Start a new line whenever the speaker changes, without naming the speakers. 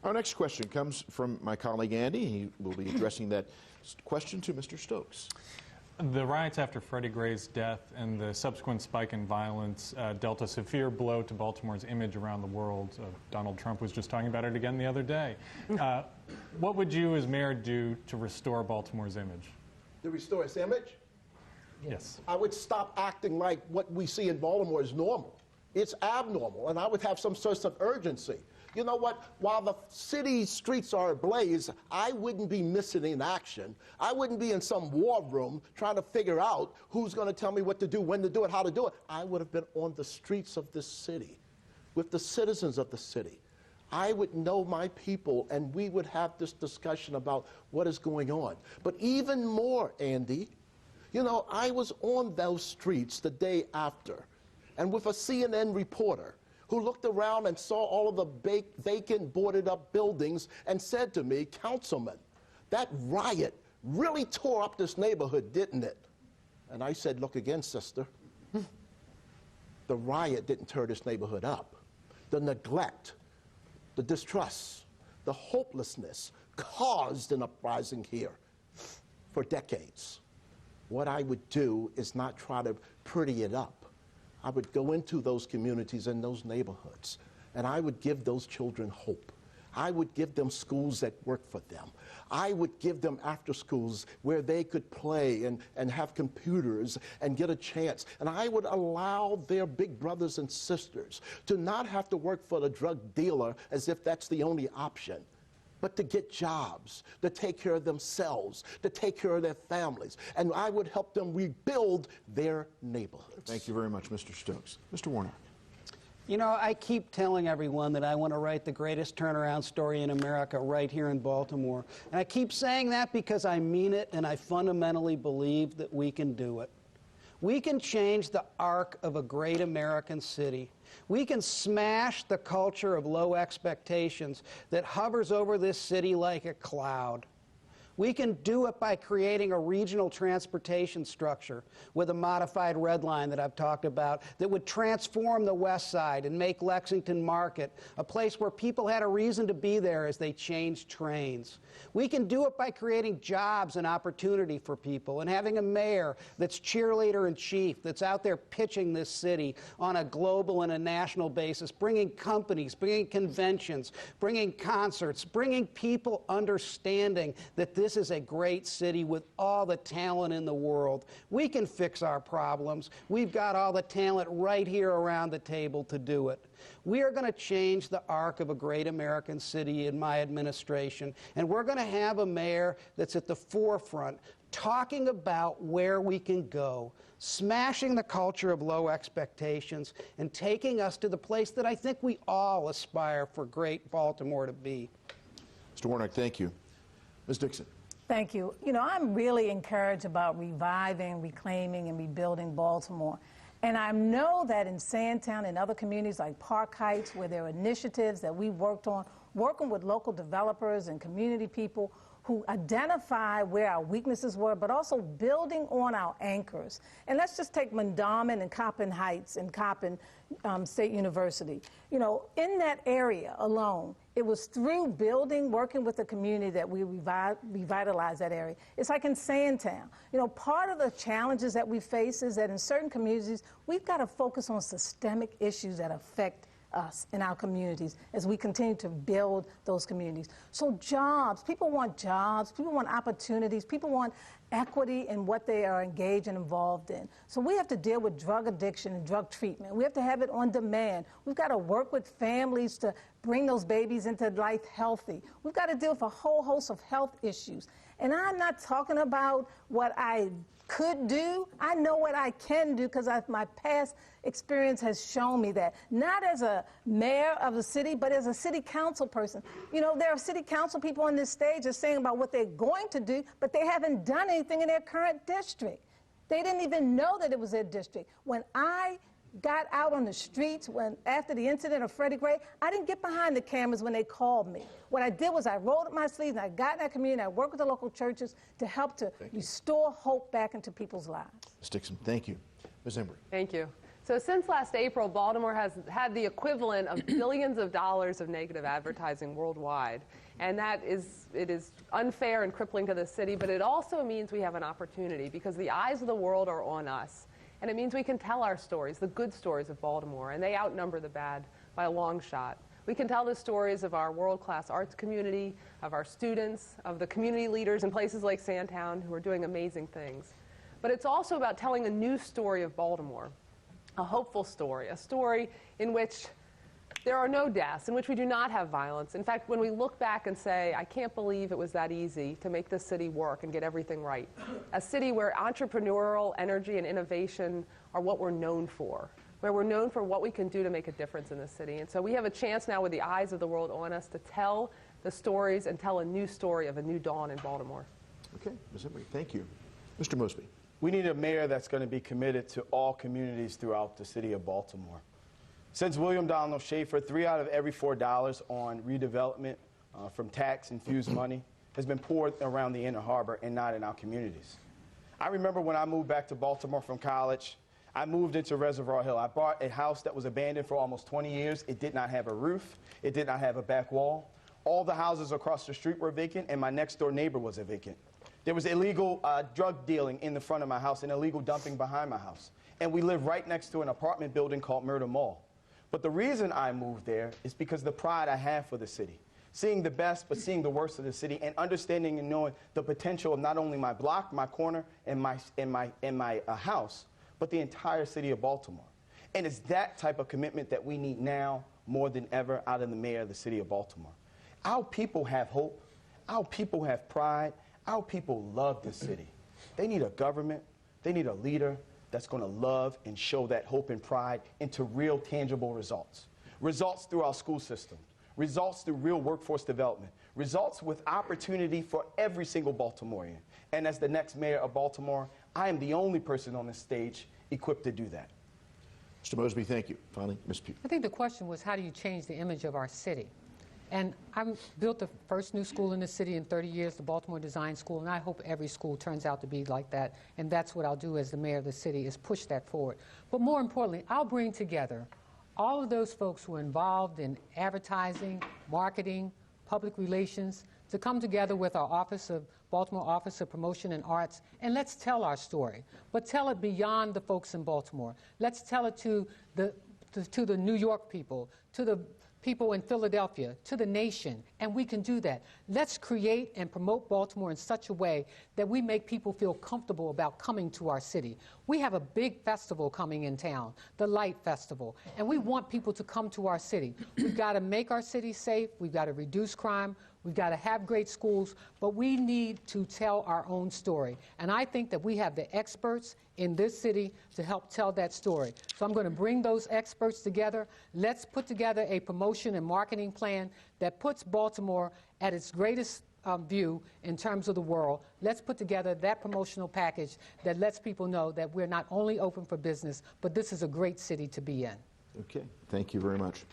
Our next question comes from my colleague Andy. He will be addressing that question to Mr. Stokes.
The riots after Freddie Gray's death and the subsequent spike in violence dealt a severe blow to Baltimore's image around the world. Donald Trump was just talking about it again the other day. What would you as mayor do to restore Baltimore's image?
To restore its image?
Yes.
I would stop acting like what we see in Baltimore is normal. It's abnormal, and I would have some sort of urgency. You know what? While the city streets are ablaze, I wouldn't be missing in action. I wouldn't be in some war room trying to figure out who's going to tell me what to do, when to do it, how to do it. I would have been on the streets of this city with the citizens of the city. I would know my people, and we would have this discussion about what is going on. But even more, Andy, you know, I was on those streets the day after, and with a CNN reporter who looked around and saw all of the vacant, boarded-up buildings and said to me, "Councilman, that riot really tore up this neighborhood, didn't it?" And I said, "Look again, sister. The riot didn't tear this neighborhood up. The neglect, the distrust, the hopelessness caused an uprising here for decades. What I would do is not try to pretty it up. I would go into those communities and those neighborhoods, and I would give those children hope. I would give them schools that work for them. I would give them after schools where they could play and have computers and get a chance. And I would allow their big brothers and sisters to not have to work for the drug dealer as if that's the only option, but to get jobs, to take care of themselves, to take care of their families. And I would help them rebuild their neighborhoods.
Thank you very much, Mr. Stokes. Mr. Warnock.
You know, I keep telling everyone that I want to write the greatest turnaround story in America right here in Baltimore. And I keep saying that because I mean it, and I fundamentally believe that we can do it. We can change the arc of a great American city. We can smash the culture of low expectations that hovers over this city like a cloud. We can do it by creating a regional transportation structure with a modified red line that I've talked about that would transform the West Side and make Lexington Market a place where people had a reason to be there as they changed trains. We can do it by creating jobs and opportunity for people and having a mayor that's cheerleader in chief, that's out there pitching this city on a global and a national basis, bringing companies, bringing conventions, bringing concerts, bringing people understanding that this is a great city with all the talent in the world. We can fix our problems. We've got all the talent right here around the table to do it. We are going to change the arc of a great American city in my administration, and we're going to have a mayor that's at the forefront talking about where we can go, smashing the culture of low expectations, and taking us to the place that I think we all aspire for great Baltimore to be.
Mr. Warnock, thank you. Ms. Dixon.
Thank you. You know, I'm really encouraged about reviving, reclaiming, and rebuilding Baltimore. And I know that in Sandtown and other communities like Park Heights, where there are initiatives that we worked on, working with local developers and community people who identify where our weaknesses were, but also building on our anchors. And let's just take Mondawmin and Coppin Heights and Coppin State University. You know, in that area alone, it was through building, working with the community that we revitalized that area. It's like in Sandtown. You know, part of the challenges that we face is that in certain communities, we've got to focus on systemic issues that affect us in our communities as we continue to build those communities. So jobs, people want opportunities, people want equity in what they are engaged and involved in. So we have to deal with drug addiction and drug treatment. We have to have it on demand. We've got to work with families to bring those babies into life healthy. We've got to deal with a whole host of health issues. And I'm not talking about what I could do. I know what I can do because my past experience has shown me that. Not as a mayor of a city, but as a city council person. You know, there are city council people on this stage that are saying about what they're going to do, but they haven't done anything in their current district. They didn't even know that it was their district. When I got out on the streets after the incident of Freddie Gray, I didn't get behind the cameras when they called me. What I did was I rolled up my sleeves and I got in that community, I worked with the local churches to help to restore hope back into people's lives.
Ms. Dixon, thank you. Ms. Embry.
Thank you. So since last April, Baltimore has had the equivalent of billions of dollars of negative advertising worldwide. And it is unfair and crippling to the city, but it also means we have an opportunity because the eyes of the world are on us. And it means we can tell our stories, the good stories of Baltimore, and they outnumber the bad by a long shot. We can tell the stories of our world-class arts community, of our students, of the community leaders in places like Sandtown who are doing amazing things. But it's also about telling a new story of Baltimore, a hopeful story, a story in which there are no deaths, in which we do not have violence. In fact, when we look back and say, I can't believe it was that easy to make this city work and get everything right, a city where entrepreneurial energy and innovation are what we're known for, where we're known for what we can do to make a difference in the city. And so we have a chance now with the eyes of the world on us to tell the stories and tell a new story of a new dawn in Baltimore.
Okay, Ms. Emery, thank you. Mr. Mosby.
We need a mayor that's going to be committed to all communities throughout the city of Baltimore. Since William Donald Schaefer, 3 out of every $4 on redevelopment from tax-infused money has been poured around the Inner Harbor and not in our communities. I remember when I moved back to Baltimore from college, I moved into Reservoir Hill. I bought a house that was abandoned for almost 20 years. It did not have a roof. It did not have a back wall. All the houses across the street were vacant, and my next-door neighbor was a vacant. There was illegal drug dealing in the front of my house and illegal dumping behind my house. And we live right next to an apartment building called Murder Mall. But the reason I moved there is because the pride I have for the city. Seeing the best, but seeing the worst of the city, and understanding and knowing the potential of not only my block, my corner, and my house, but the entire city of Baltimore. And it's that type of commitment that we need now more than ever out of the mayor of the city of Baltimore. Our people have hope. Our people have pride. Our people love this city. They need a government. They need a leader that's going to love and show that hope and pride into real tangible results. Results through our school system. Results through real workforce development. Results with opportunity for every single Baltimorean. And as the next mayor of Baltimore, I am the only person on this stage equipped to do that.
Mr. Mosby, thank you. Finally, Ms. Pugh.
I think the question was, how do you change the image of our city? And I built the first new school in the city in 30 years, the Baltimore Design School, and I hope every school turns out to be like that. And that's what I'll do as the mayor of the city, is push that forward. But more importantly, I'll bring together all of those folks who are involved in advertising, marketing, public relations, to come together with our Baltimore Office of Promotion and Arts, and let's tell our story. But tell it beyond the folks in Baltimore. Let's tell it to the New York people, to the people in Philadelphia, to the nation, and we can do that. Let's create and promote Baltimore in such a way that we make people feel comfortable about coming to our city. We have a big festival coming in town, the Light Festival, and we want people to come to our city. We've got to make our city safe, we've got to reduce crime, we've got to have great schools, but we need to tell our own story. And I think that we have the experts in this city to help tell that story. So I'm going to bring those experts together. Let's put together a promotion and marketing plan that puts Baltimore at its greatest view in terms of the world. Let's put together that promotional package that lets people know that we're not only open for business, but this is a great city to be in.
Okay, thank you very much.